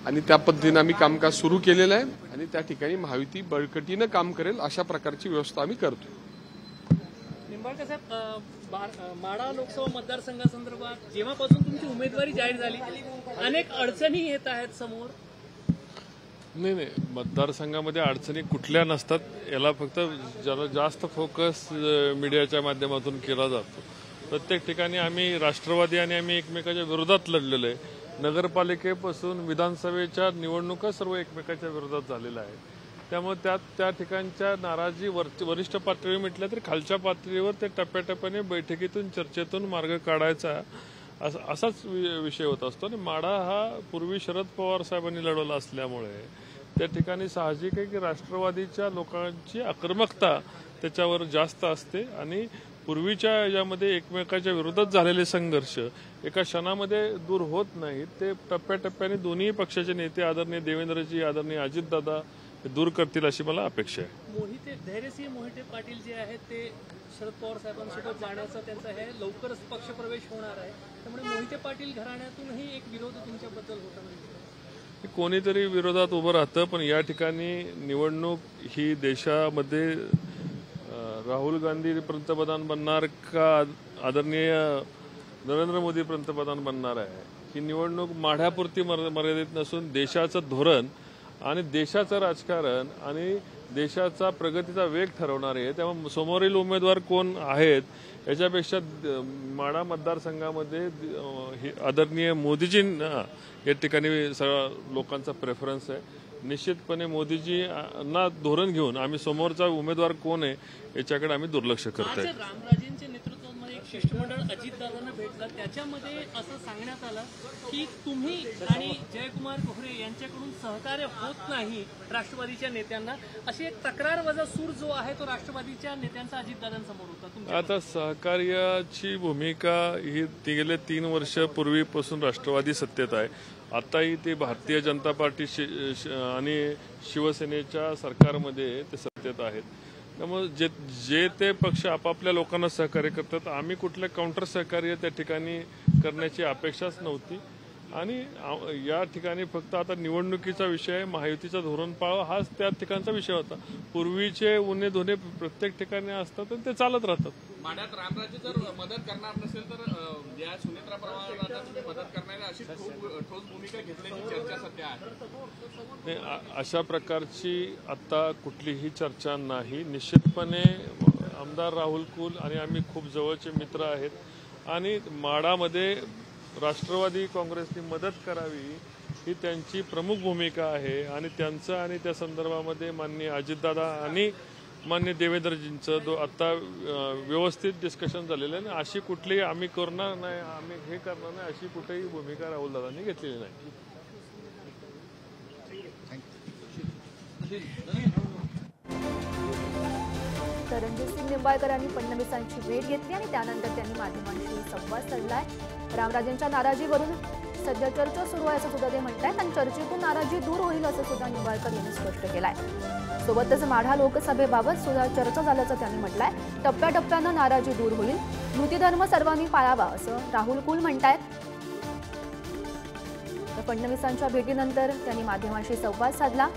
आणि त्या पद्धतीने आम्ही कामकाज सुरू केलेलं आहे आणि त्या ठिकाणी महायुती बळकटीनं काम करेल अशा प्रकारची व्यवस्था आम्ही करतो। निंबाळकर साहेब, माढा लोकसभा मतदारसंघासंदर्भात जेव्हापासून तुमची उमेदवारी जाहीर झाली अनेक अडचणी येत आहेत समोर। नाही, मतदारसंघामध्ये अडचणी कुठल्या नसतात, याला फक्त जरा जास्त फोकस मीडियाच्या माध्यमातून केला जातो। प्रत्येक ठिकाणी आम्ही राष्ट्रवादी आणि आम्ही एकमेकाच्या विरोधात लढलेलो आहे। नगरपालिकेपासून विधानसभेच्या निवडणुका सर्व एकमेकाच्या विरोधात झालेल्या आहेत। त्यामुळे त्या ठिकाणच्या नाराजी वरिष्ठ पातळीवर म्हटलं तर खालच्या पातळीवर ते टप्प्याटप्प्याने बैठकीतून चर्चेतून मार्ग काढायचा असाच विषय होत असतो। आणि माढा हा पूर्वी शरद पवार साहेबांनी लढवला असल्यामुळे त्या ठिकाणी साहजिक आहे की राष्ट्रवादीच्या लोकांची आक्रमकता त्याच्यावर जास्त असते आणि पूर्वीच्या यामध्ये एकमेकाच्या विरोधात झालेले संघर्ष एका क्षणामध्ये दूर होत नाहीत, ते टप्प्याटप्प्याने दोन्ही पक्षाचे नेते आदरणीय देवेंद्रजी, आदरणीय अजितदादा दूर करतील अशी मला अपेक्षा आहे। धैर्यसिंह मोहिते पाटील जे आहेत ते शरद पवार साहेबांसोबत जाण्याचा त्यांचा हे लवकरच पक्षप्रवेश होणार आहे, त्यामुळे मोहिते पाटील घराण्यातूनही एक विरोध तुमच्याबद्दल होता। कोणीतरी विरोधात उभं राहतं, पण या ठिकाणी निवडणूक ही देशामध्ये राहुल गांधी पंतप्रधान बनणार का आदरणीय नरेंद्र मोदी पंतप्रधान बनणार आहे, ही निवडणूक माढ्यापुरती मर्यादित नसून देशाचं धोरण आणि देशाचं राजकारण आणि देशाचा प्रगतीचा वेग ठरवणार आहे। त्यामुळे समोरील उमेदवार कोण आहेत याच्यापेक्षा माढा मतदारसंघामध्ये आदरणीय मोदीजींना या ठिकाणी सगळ्या लोकांचा प्रेफरन्स आहे। निश्चितपणे मोदीजींना धोरण घेऊन आम्ही समोरचा उमेदवार कोण आहे याच्याकडे आम्ही दुर्लक्ष करतोय। रामराजेंच्या नेतृत्वामध्ये एक शिष्टमंडळ अजितदादांना भेटलं, त्याच्यामध्ये असं सांगण्यात आलं की तुम्ही आणि जयकुमार गोखरे यांच्याकडून सहकार्य होत नाही राष्ट्रवादीच्या नेत्यांना, अशी एक तक्रारवजा सूर जो आहे तो राष्ट्रवादीच्या नेत्यांचा अजितदादांसमोर होता। आता सहकार्याची भूमिका ही गेले 3 वर्ष पूर्वीपासून राष्ट्रवादी सत्तेत आहे, आताही ते भारतीय जनता पार्टी आणि शिवसेनेच्या सरकारमध्ये ते सत्तेत आहेत। त्यामुळे जे ते पक्ष आपापल्या लोकांना सहकार्य करतात, आम्ही कुठलं काउंटर सहकार्य त्या ठिकाणी करण्याची अपेक्षाच नव्हती। आणि या ठिकाणी फक्त आता निवडणुकीचा विषय, महायुतीचा धोरण पाळा हाच त्या ठिकाणचा विषय होता। पूर्वीचे उन्हे धोने प्रत्येक ठिकाणी असतात आणि ते चालत राहतात। माढ्यात रामराजे जर मदत करणार नसेल तर या सुनेत्रा पवारांना तुम्ही मदत करणार अशी ठोस भूमिका घेतल्याची चर्चा सध्या आहे। अशा प्रकारची आता कुठलीही चर्चा नाही। निश्चितपणे आमदार राहुल कुल आणि आम्ही खूप जवळचे मित्र आहेत आणि माढामध्ये राष्ट्रवादी काँग्रेसने मदत करावी ही त्यांची प्रमुख भूमिका आहे आणि त्यांचं आणि त्या संदर्भामध्ये माननीय अजितदादा आणि मान्य देवेंद्रजींचं आता व्यवस्थित डिस्कशन झालेलं आहे। अशी कुठलीही आम्ही करणार नाही, आम्ही हे करणार नाही अशी कुठेही भूमिका राहुलदादांनी घेतलेली नाही। तर रणजितसिंह निंबाळकर यांनी फडणवीसांची भेट घेतली आणि त्यानंतर त्यांनी माध्यमांशी संवाद साधलाय। रामराजेंच्या नाराजीवरून सध्या चर्चा सुरू आहे असं सुद्धा ते म्हणतात आणि चर्चेतून नाराजी दूर होईल असं सुद्धा निंबाळकर यांनी स्पष्ट केलंय। सोबतच माढा लोकसभेबाबत सुद्धा चर्चा झाल्याचं त्यांनी म्हटलंय। टप्प्याटप्प्यानं नाराजी दूर होईल, युतीधर्म सर्वांनी पाळावा असं राहुल कुल म्हणतायत। फडणवीसांच्या भेटीनंतर त्यांनी माध्यमांशी संवाद साधला।